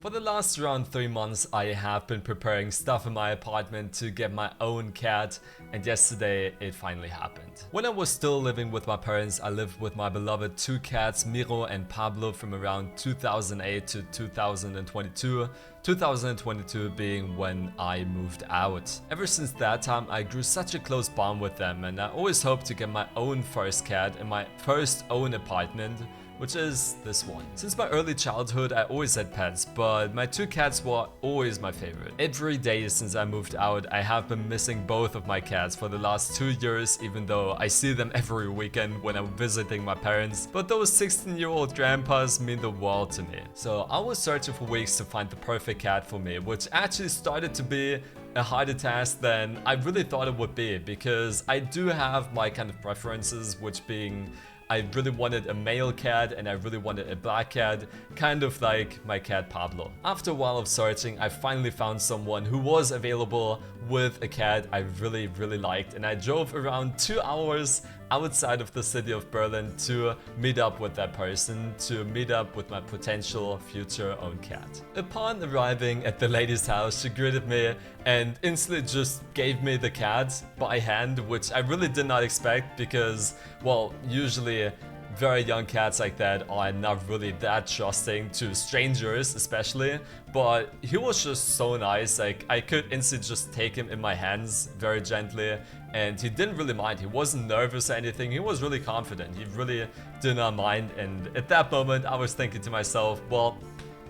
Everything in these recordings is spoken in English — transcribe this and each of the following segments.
For the last around 3 months, I have been preparing stuff in my apartment to get my own cat, and yesterday it finally happened. When I was still living with my parents, I lived with my beloved 2 cats, Miro and Pablo, from around 2008 to 2022. 2022 being when I moved out. Ever since that time, I grew such a close bond with them, and I always hoped to get my own first cat in my first own apartment, which is this one. Since my early childhood, I always had pets, but my 2 cats were always my favorite. Every day since I moved out, I have been missing both of my cats for the last 2 years, even though I see them every weekend when I'm visiting my parents. But those 16-year-old grandpas mean the world to me. So I was searching for weeks to find the perfect cat for me, which actually started to be a harder task than I really thought it would be, because I do have my kind of preferences, which being I really wanted a male cat and I really wanted a black cat, kind of like my cat Pablo. After a while of searching, I finally found someone who was available with a cat I really liked, and I drove around 2 hours outside of the city of Berlin to meet up with that person, to meet up with my potential future own cat. Upon arriving at the lady's house, she greeted me and instantly just gave me the cat by hand, which I really did not expect because, well, usually very young cats like that are not really that trusting to strangers especially, but he was just so nice. Like, I could instantly just take him in my hands very gently, and he didn't really mind. He wasn't nervous or anything. He was really confident. He really did not mind, and at that moment I was thinking to myself, well,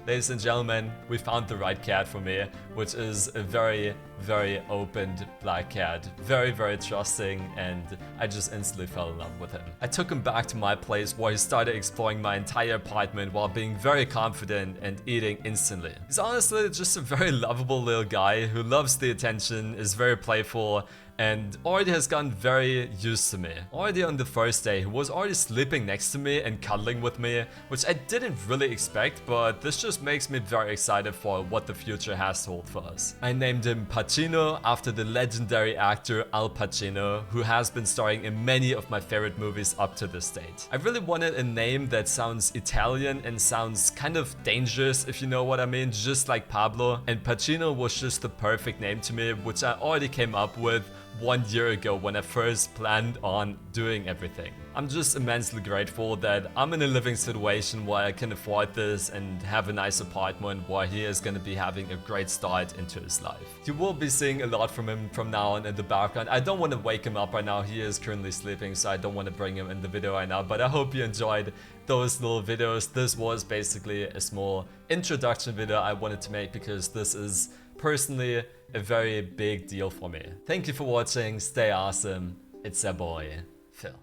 ladies and gentlemen, we found the right cat for me, which is a very opened black cat. Very trusting, and I just instantly fell in love with him. I took him back to my place where he started exploring my entire apartment while being very confident and eating instantly. He's honestly just a very lovable little guy who loves the attention, is very playful, and already has gotten very used to me. Already on the first day, he was already sleeping next to me and cuddling with me, which I didn't really expect, but this just makes me very excited for what the future has to hold for us. I named him Pacino after the legendary actor Al Pacino, who has been starring in many of my favorite movies up to this date. I really wanted a name that sounds Italian and sounds kind of dangerous, if you know what I mean, just like Pablo, and Pacino was just the perfect name to me, which I already came up with 1 year ago when I first planned on doing everything. I'm just immensely grateful that I'm in a living situation where I can afford this and have a nice apartment where he is going to be having a great start into his life. You will be seeing a lot from him from now on in the background. I don't want to wake him up right now. He is currently sleeping, so I don't want to bring him in the video right now, but I hope you enjoyed those little videos. This was basically a small introduction video I wanted to make because this is personally a very big deal for me. Thank you for watching, stay awesome, it's your boy, Phil.